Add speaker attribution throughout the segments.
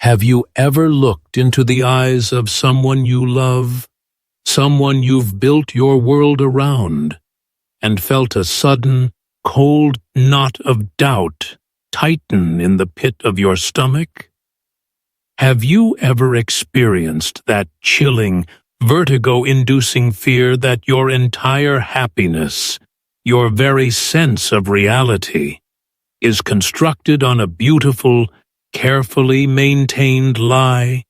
Speaker 1: Have you ever looked into the eyes of someone you love, someone you've built your world around, and felt a sudden, cold knot of doubt tighten in the pit of your stomach? Have you ever experienced that chilling, vertigo-inducing fear that your entire happiness, your very sense of reality, is constructed on a beautiful, carefully maintained lie?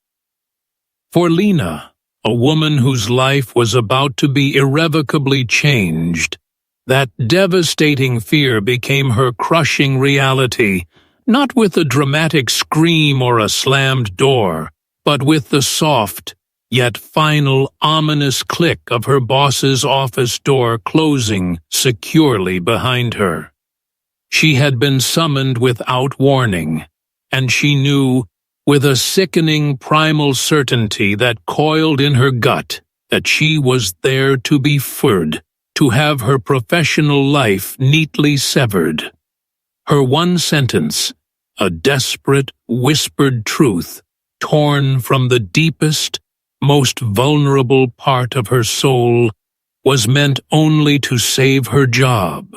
Speaker 1: For Lena, a woman whose life was about to be irrevocably changed, that devastating fear became her crushing reality, not with a dramatic scream or a slammed door, but with the soft, yet final, ominous click of her boss's office door closing securely behind her. She had been summoned without warning, and she knew, with a sickening primal certainty that coiled in her gut, that she was there to be furred, to have her professional life neatly severed. Her one sentence, a desperate, whispered truth, torn from the deepest, most vulnerable part of her soul, was meant only to save her job,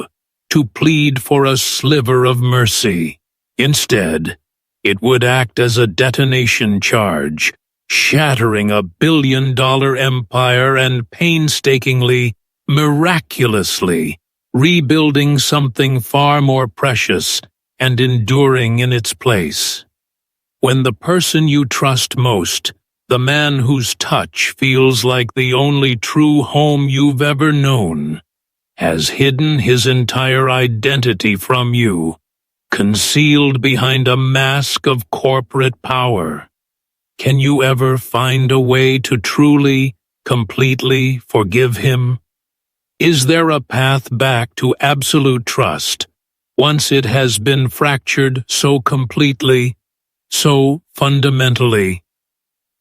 Speaker 1: to plead for a sliver of mercy. Instead, it would act as a detonation charge, shattering a billion-dollar empire and painstakingly, miraculously, rebuilding something far more precious and enduring in its place. When the person you trust most, the man whose touch feels like the only true home you've ever known, has hidden his entire identity from you, concealed behind a mask of corporate power, can you ever find a way to truly, completely forgive him? Is there a path back to absolute trust, once it has been fractured so completely, so fundamentally?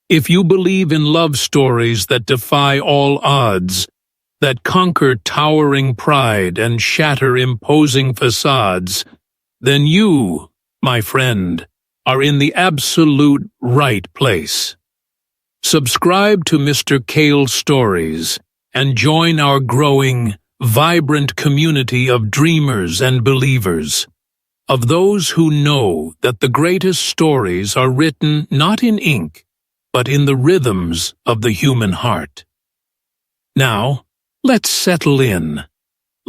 Speaker 1: If you believe in love stories that defy all odds, that conquer towering pride and shatter imposing facades, then you, my friend, are in the absolute right place. Subscribe to Mr. Cael Stories and join our growing, vibrant community of dreamers and believers, of those who know that the greatest stories are written not in ink, but in the rhythms of the human heart. Now, let's settle in.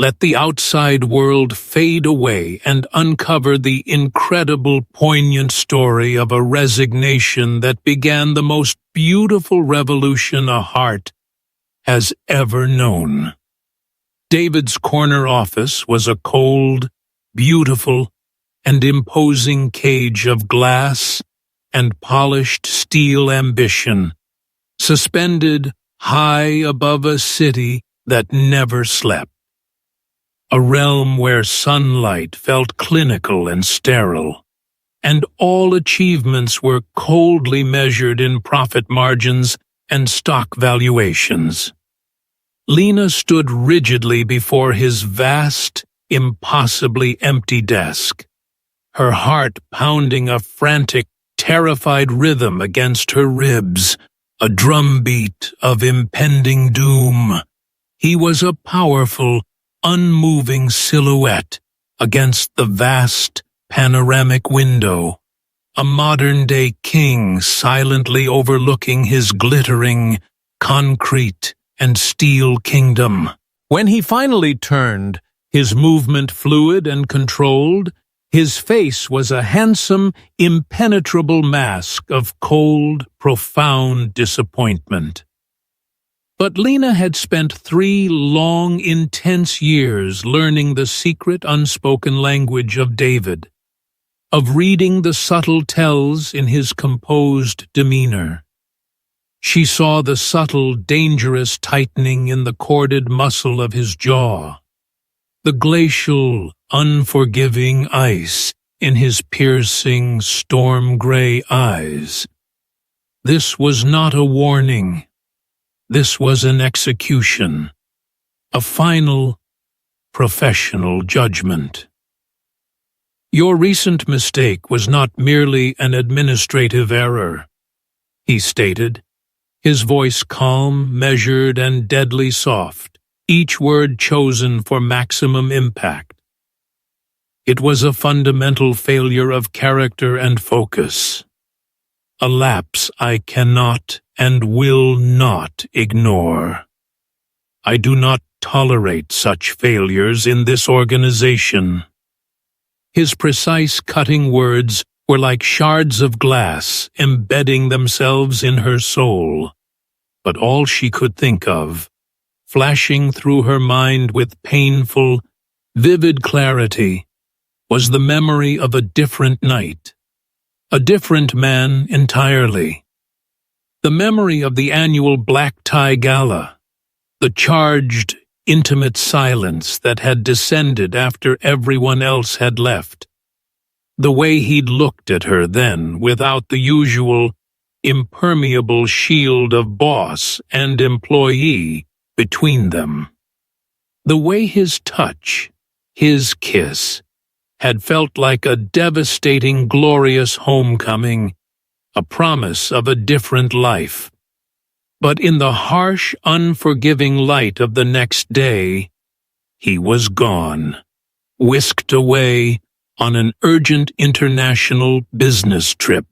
Speaker 1: Let the outside world fade away and uncover the incredible, poignant story of a resignation that began the most beautiful revolution a heart has ever known. David's corner office was a cold, beautiful, and imposing cage of glass and polished steel ambition, suspended high above a city that never slept. A realm where sunlight felt clinical and sterile, and all achievements were coldly measured in profit margins and stock valuations. Lena stood rigidly before his vast, impossibly empty desk, her heart pounding a frantic, terrified rhythm against her ribs, a drumbeat of impending doom. He was a powerful, unmoving silhouette against the vast, panoramic window, a modern-day king silently overlooking his glittering, concrete, and steel kingdom. When he finally turned, his movement fluid and controlled, his face was a handsome, impenetrable mask of cold, profound disappointment. But Lena had spent 3 long, intense years learning the secret unspoken language of David, of reading the subtle tells in his composed demeanor. She saw the subtle, dangerous tightening in the corded muscle of his jaw, the glacial, unforgiving ice in his piercing, storm-gray eyes. This was not a warning. This was an execution, a final, professional judgment. "Your recent mistake was not merely an administrative error," he stated, his voice calm, measured, and deadly soft, each word chosen for maximum impact. "It was a fundamental failure of character and focus, a lapse I cannot and will not ignore. I do not tolerate such failures in this organization." His precise, cutting words were like shards of glass embedding themselves in her soul. But all she could think of, flashing through her mind with painful, vivid clarity, was the memory of a different night, a different man entirely. The memory of the annual black tie gala, the charged, intimate silence that had descended after everyone else had left. The way he'd looked at her then without the usual impermeable shield of boss and employee between them. The way his touch, his kiss, had felt like a devastating, glorious homecoming, a promise of a different life. But in the harsh, unforgiving light of the next day, he was gone, whisked away on an urgent international business trip.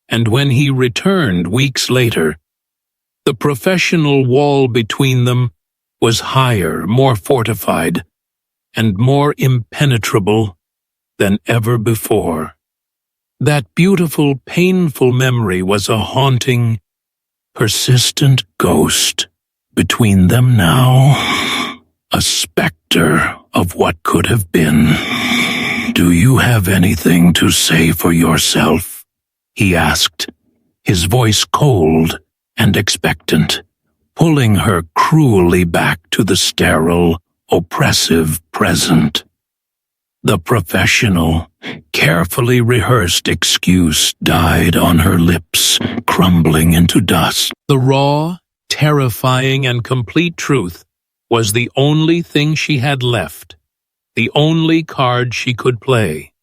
Speaker 1: And when he returned weeks later, the professional wall between them was higher, more fortified, and more impenetrable than ever before. That beautiful, painful memory was a haunting, persistent ghost between them now, a specter of what could have been. "Do you have anything to say for yourself?" he asked, his voice cold and expectant, pulling her cruelly back to the sterile, oppressive present. The professional, carefully rehearsed excuse died on her lips, crumbling into dust. The raw, terrifying, and complete truth was the only thing she had left, the only card she could play.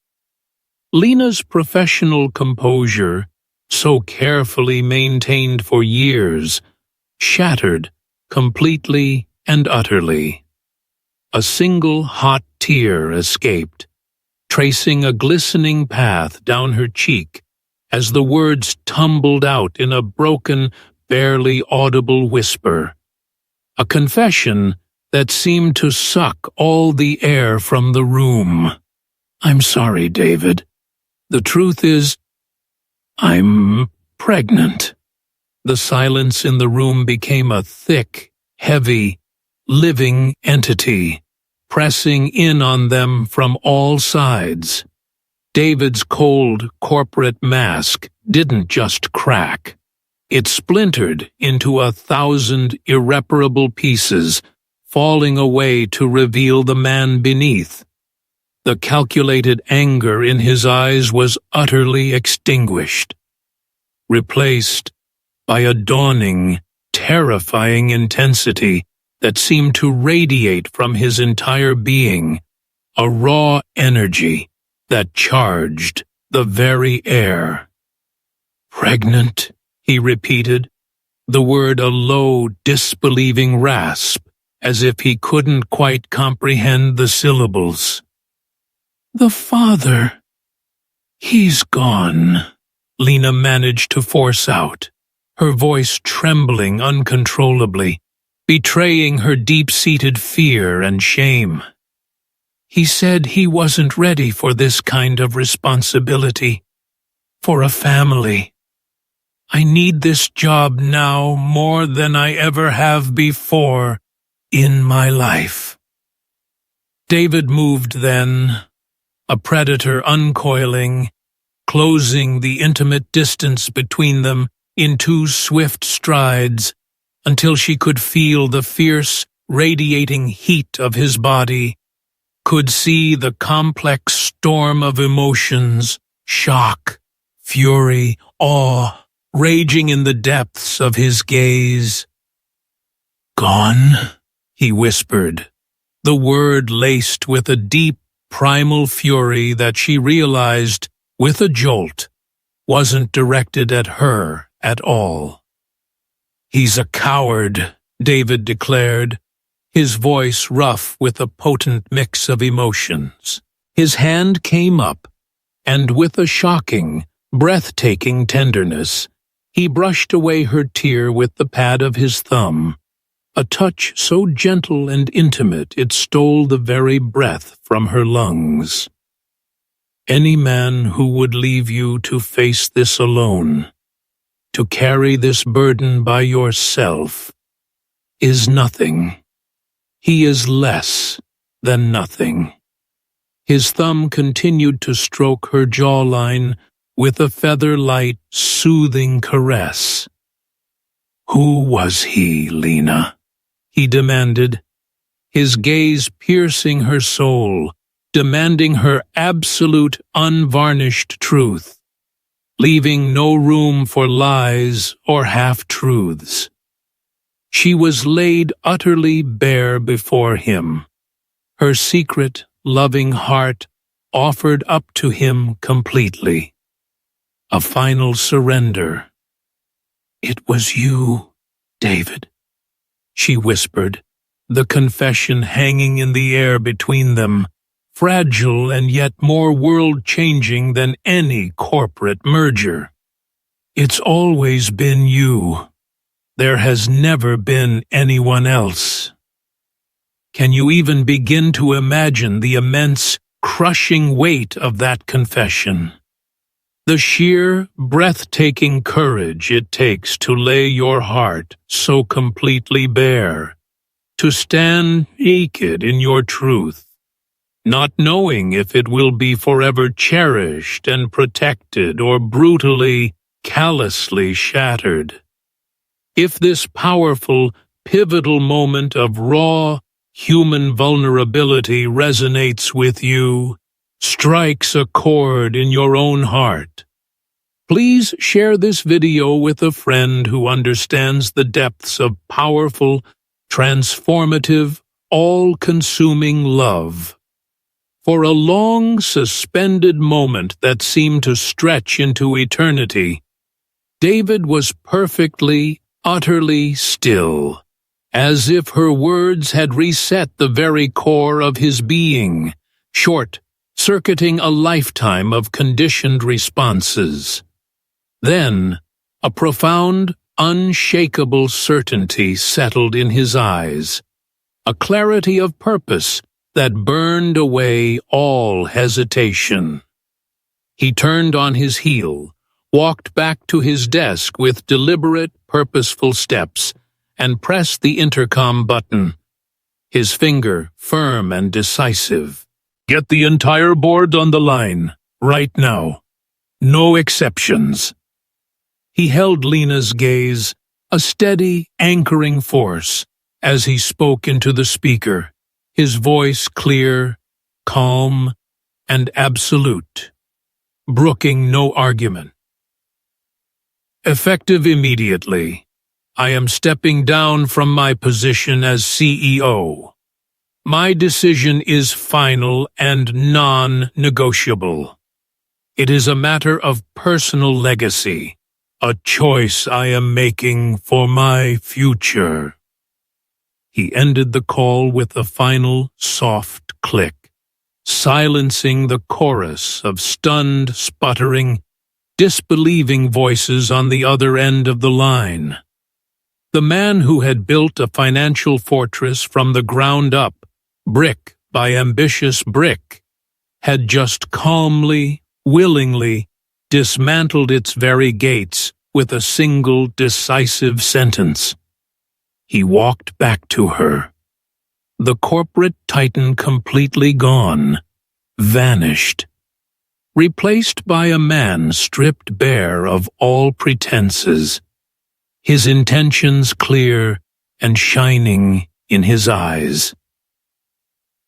Speaker 1: Lena's professional composure, so carefully maintained for years, shattered completely and utterly. A single hot tear escaped, tracing a glistening path down her cheek as the words tumbled out in a broken, barely audible whisper. A confession that seemed to suck all the air from the room. "I'm sorry, David. The truth is, I'm pregnant." The silence in the room became a thick, heavy, living entity, pressing in on them from all sides. David's cold, corporate mask didn't just crack. It splintered into 1,000 irreparable pieces, falling away to reveal the man beneath. The calculated anger in his eyes was utterly extinguished, replaced by a dawning, terrifying intensity that seemed to radiate from his entire being, a raw energy that charged the very air. "Pregnant," he repeated, the word a low, disbelieving rasp, as if he couldn't quite comprehend the syllables. "The father, he's gone," Lena managed to force out, her voice trembling uncontrollably, betraying her deep-seated fear and shame. "He said he wasn't ready for this kind of responsibility, for a family. I need this job now more than I ever have before in my life." David moved then, a predator uncoiling, closing the intimate distance between them in 2 swift strides, until she could feel the fierce, radiating heat of his body, could see the complex storm of emotions, shock, fury, awe, raging in the depths of his gaze. "Gone?" he whispered, the word laced with a deep, primal fury that she realized, with a jolt, wasn't directed at her at all. "He's a coward," David declared, his voice rough with a potent mix of emotions. His hand came up, and with a shocking, breathtaking tenderness, he brushed away her tear with the pad of his thumb, a touch so gentle and intimate it stole the very breath from her lungs. "Any man who would leave you to face this alone, to carry this burden by yourself, is nothing. He is less than nothing." His thumb continued to stroke her jawline with a feather-light, soothing caress. "Who was he, Lena?" he demanded, his gaze piercing her soul, demanding her absolute, unvarnished truth, leaving no room for lies or half-truths. She was laid utterly bare before him, her secret, loving heart offered up to him completely. A final surrender. "It was you, David," she whispered, the confession hanging in the air between them, fragile and yet more world-changing than any corporate merger. "It's always been you. There has never been anyone else." Can you even begin to imagine the immense, crushing weight of that confession? The sheer, breathtaking courage it takes to lay your heart so completely bare, to stand naked in your truth, not knowing if it will be forever cherished and protected or brutally, callously shattered. If this powerful, pivotal moment of raw, human vulnerability resonates with you, strikes a chord in your own heart, please share this video with a friend who understands the depths of powerful, transformative, all-consuming love. For a long, suspended moment that seemed to stretch into eternity, David was perfectly, utterly still, as if her words had reset the very core of his being, short-circuiting a lifetime of conditioned responses. Then, a profound, unshakable certainty settled in his eyes, a clarity of purpose that burned away all hesitation. He turned on his heel, walked back to his desk with deliberate, purposeful steps, and pressed the intercom button, his finger firm and decisive. "Get the entire board on the line, right now. No exceptions." He held Lena's gaze, a steady, anchoring force, as he spoke into the speaker, his voice clear, calm, and absolute, brooking no argument. "Effective immediately. I am stepping down from my position as CEO. My decision is final and non-negotiable. It is a matter of personal legacy, a choice I am making for my future." He ended the call with a final, soft click, silencing the chorus of stunned, sputtering, disbelieving voices on the other end of the line. The man who had built a financial fortress from the ground up, brick by ambitious brick, had just calmly, willingly dismantled its very gates with a single decisive sentence. He walked back to her. The corporate titan completely gone, vanished, replaced by a man stripped bare of all pretenses, his intentions clear and shining in his eyes.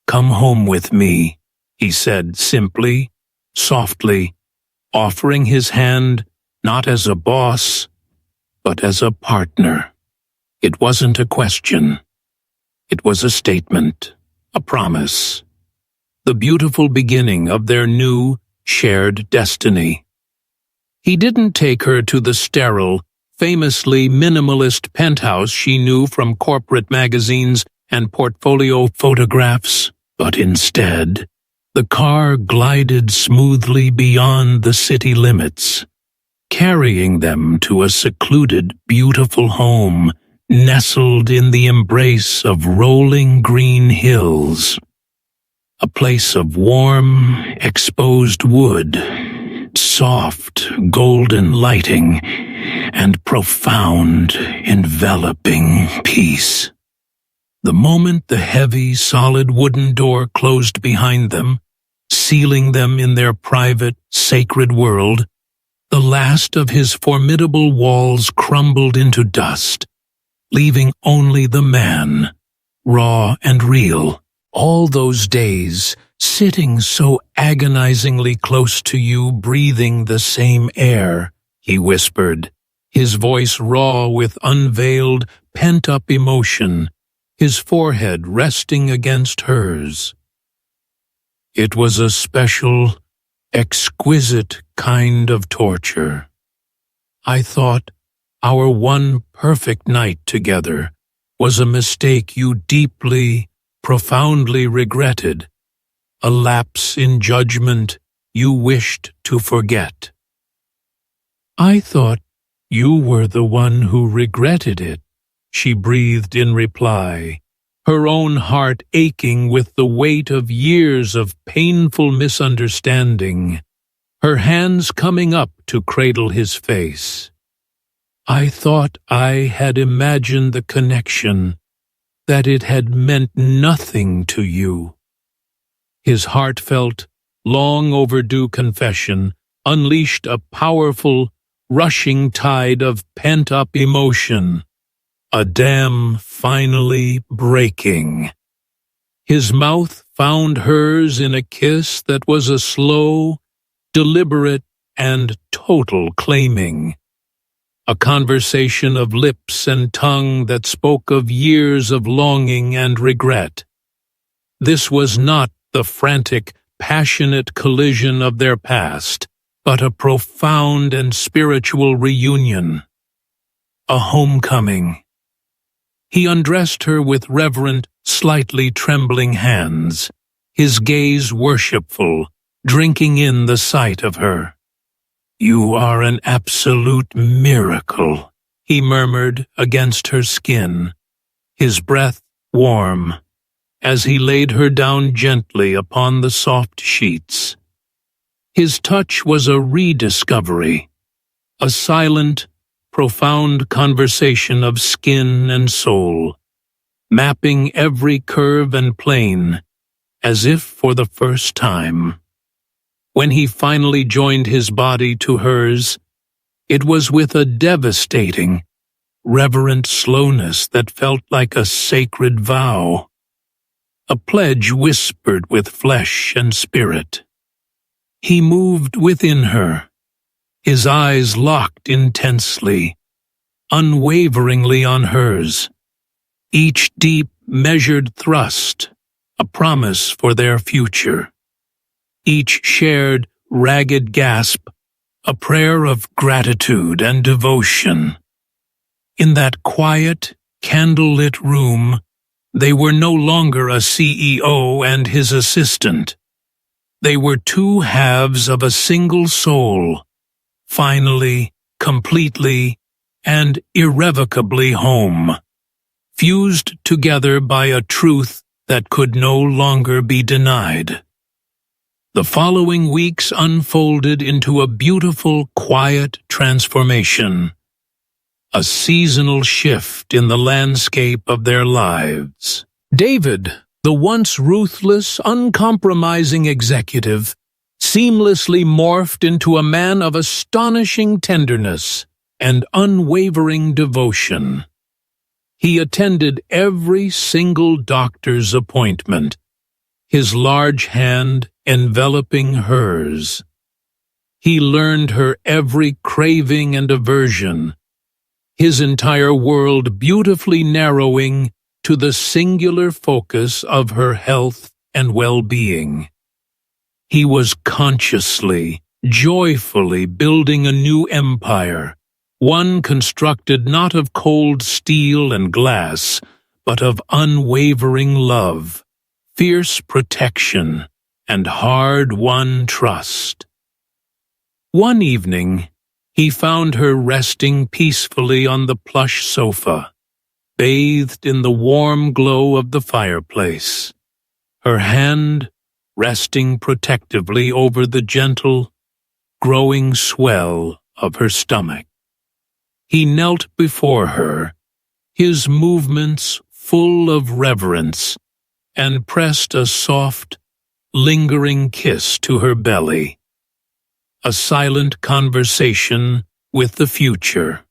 Speaker 1: "Come home with me," he said simply, softly, offering his hand not as a boss, but as a partner. It wasn't a question. It was a statement, a promise. the beautiful beginning of their new, shared destiny. He didn't take her to the sterile, famously minimalist penthouse she knew from corporate magazines and portfolio photographs, but instead, the car glided smoothly beyond the city limits, carrying them to a secluded, beautiful home nestled in the embrace of rolling green hills. A place of warm, exposed wood, soft, golden lighting, and profound, enveloping peace. The moment the heavy, solid wooden door closed behind them, sealing them in their private, sacred world, the last of his formidable walls crumbled into dust, leaving only the man, raw and real. All those days, sitting so agonizingly close to you, breathing the same air, he whispered, his voice raw with unveiled, pent-up emotion, his forehead resting against hers. It was a special, exquisite kind of torture. I thought our one perfect night together was a mistake you deeply, profoundly regretted, a lapse in judgment you wished to forget. I thought you were the one who regretted it, she breathed in reply, her own heart aching with the weight of years of painful misunderstanding, her hands coming up to cradle his face. I thought I had imagined the connection, that it had meant nothing to you. His heartfelt, long overdue confession unleashed a powerful, rushing tide of pent-up emotion, a dam finally breaking. His mouth found hers in a kiss that was a slow, deliberate, and total claiming. A conversation of lips and tongue that spoke of years of longing and regret. This was not the frantic, passionate collision of their past, but a profound and spiritual reunion. A homecoming. He undressed her with reverent, slightly trembling hands, his gaze worshipful, drinking in the sight of her. "You are an absolute miracle," he murmured against her skin, his breath warm, as he laid her down gently upon the soft sheets. His touch was a rediscovery, a silent, profound conversation of skin and soul, mapping every curve and plane, as if for the first time. When he finally joined his body to hers, it was with a devastating, reverent slowness that felt like a sacred vow, a pledge whispered with flesh and spirit. He moved within her, his eyes locked intensely, unwaveringly on hers, each deep, measured thrust, a promise for their future. Each shared, ragged gasp, a prayer of gratitude and devotion. In that quiet, candlelit room, they were no longer a CEO and his assistant. They were two halves of a single soul, finally, completely, and irrevocably home, fused together by a truth that could no longer be denied. The following weeks unfolded into a beautiful, quiet transformation, a seasonal shift in the landscape of their lives. David, the once ruthless, uncompromising executive, seamlessly morphed into a man of astonishing tenderness and unwavering devotion. He attended every single doctor's appointment, his large hand enveloping hers. He learned her every craving and aversion, his entire world beautifully narrowing to the singular focus of her health and well-being. He was consciously, joyfully building a new empire, one constructed not of cold steel and glass, but of unwavering love, fierce protection, and hard-won trust. One evening, he found her resting peacefully on the plush sofa, bathed in the warm glow of the fireplace, her hand resting protectively over the gentle, growing swell of her stomach. He knelt before her, his movements full of reverence, and pressed a soft, lingering kiss to her belly. A silent conversation with the future.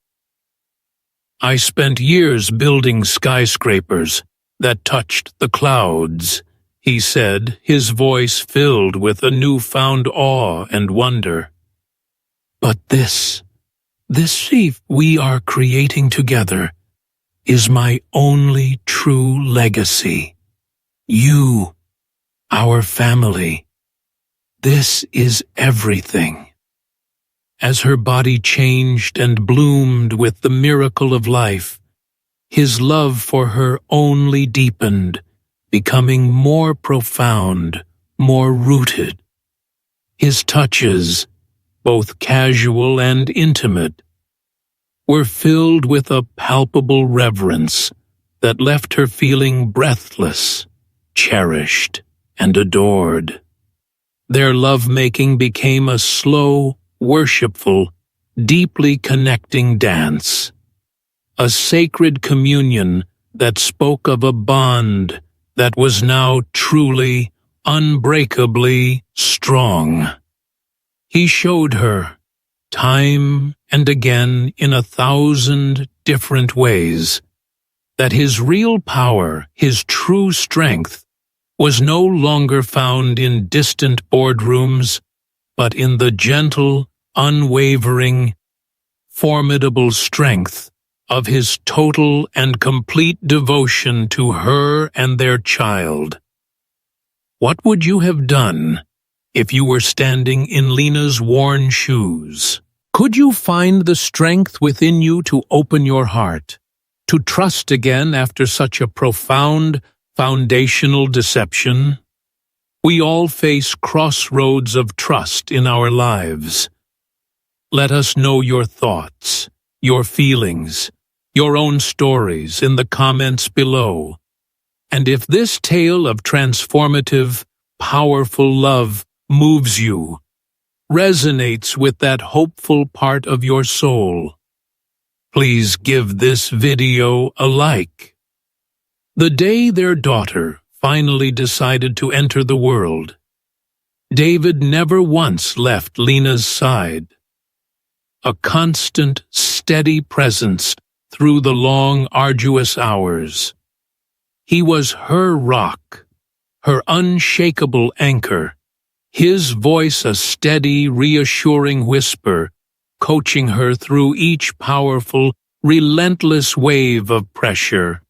Speaker 1: I spent years building skyscrapers that touched the clouds, he said, his voice filled with a newfound awe and wonder. But this reef we are creating together is my only true legacy. You, our family. This is everything. As her body changed and bloomed with the miracle of life, his love for her only deepened, becoming more profound, more rooted. His touches, both casual and intimate, were filled with a palpable reverence that left her feeling breathless, cherished, and adored. Their lovemaking became a slow, worshipful, deeply connecting dance, a sacred communion that spoke of a bond that was now truly, unbreakably strong. He showed her, time and again in 1,000 different ways, that his real power, his true strength, was no longer found in distant boardrooms, but in the gentle, unwavering, formidable strength of his total and complete devotion to her and their child. What would you have done if you were standing in Lena's worn shoes? Could you find the strength within you to open your heart, to trust again after such a profound, foundational deception? We all face crossroads of trust in our lives. Let us know your thoughts, your feelings, your own stories in the comments below. And if this tale of transformative, powerful love moves you, resonates with that hopeful part of your soul, please give this video a like. The day their daughter finally decided to enter the world, David never once left Lena's side. A constant, steady presence through the long, arduous hours. He was her rock, her unshakable anchor, his voice a steady, reassuring whisper, coaching her through each powerful, relentless wave of pressure,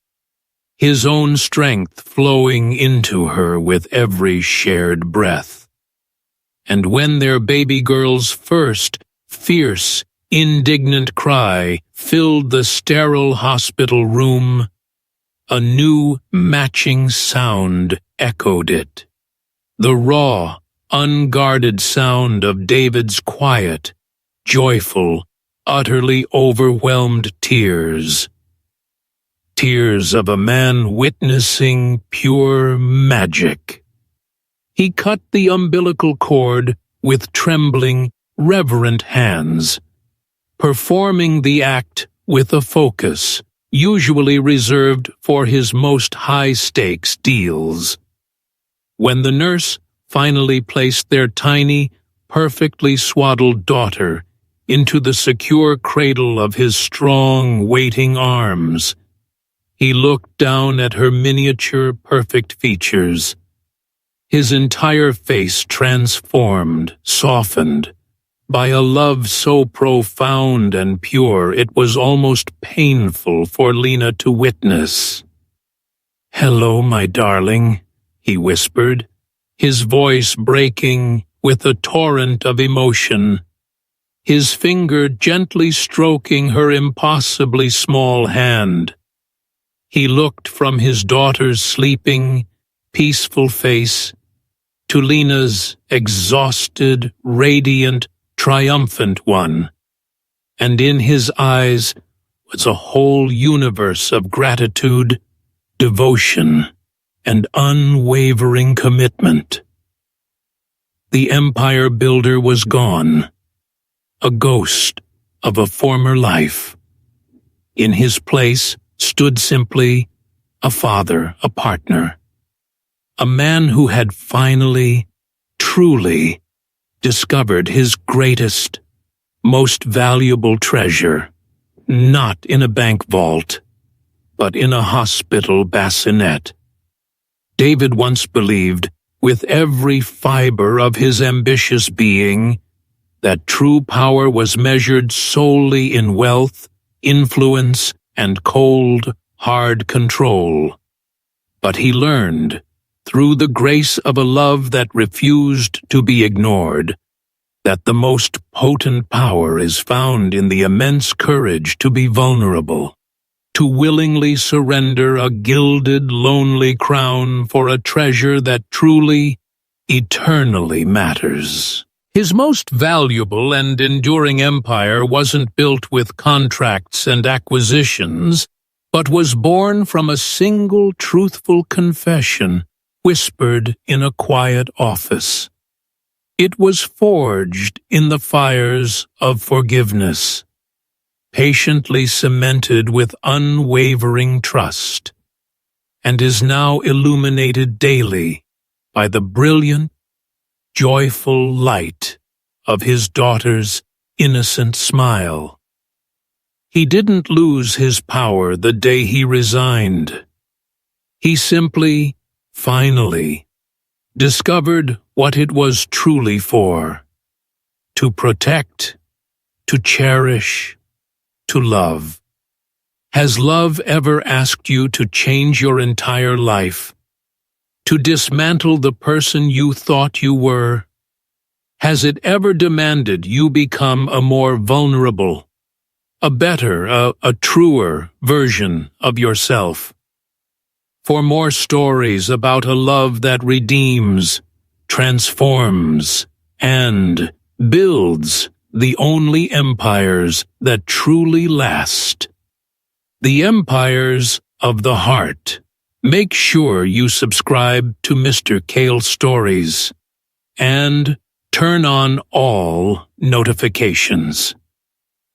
Speaker 1: his own strength flowing into her with every shared breath. And when their baby girl's first, fierce, indignant cry filled the sterile hospital room, a new, matching sound echoed it. The raw, unguarded sound of David's quiet, joyful, utterly overwhelmed tears. Tears of a man witnessing pure magic. He cut the umbilical cord with trembling, reverent hands, performing the act with a focus usually reserved for his most high-stakes deals. When the nurse finally placed their tiny, perfectly swaddled daughter into the secure cradle of his strong, waiting arms, he looked down at her miniature, perfect features, his entire face transformed, softened, by a love so profound and pure it was almost painful for Lena to witness. "Hello, my darling," he whispered, his voice breaking with a torrent of emotion, his finger gently stroking her impossibly small hand. He looked from his daughter's sleeping, peaceful face to Lena's exhausted, radiant, triumphant one, and in his eyes was a whole universe of gratitude, devotion, and unwavering commitment. The empire builder was gone, a ghost of a former life. In his place stood simply a father, a partner, a man who had finally, truly discovered his greatest, most valuable treasure, not in a bank vault, but in a hospital bassinet. David once believed, with every fiber of his ambitious being, that true power was measured solely in wealth, influence, and cold, hard control. But he learned, through the grace of a love that refused to be ignored, that the most potent power is found in the immense courage to be vulnerable, to willingly surrender a gilded, lonely crown for a treasure that truly, eternally matters. His most valuable and enduring empire wasn't built with contracts and acquisitions, but was born from a single truthful confession whispered in a quiet office. It was forged in the fires of forgiveness, patiently cemented with unwavering trust, and is now illuminated daily by the brilliant, joyful light of his daughter's innocent smile. He didn't lose his power the day he resigned. He simply, finally, discovered what it was truly for: to protect, to cherish, to love. Has love ever asked you to change your entire life? To dismantle the person you thought you were? Has it ever demanded you become a more vulnerable, a better, a truer version of yourself? For more stories about a love that redeems, transforms, and builds the only empires that truly last, the empires of the heart, make sure you subscribe to Mr. Cael Stories and turn on all notifications.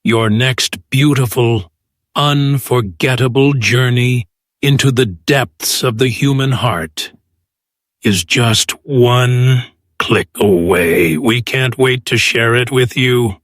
Speaker 1: Your next beautiful, unforgettable journey into the depths of the human heart is just one click away. We can't wait to share it with you.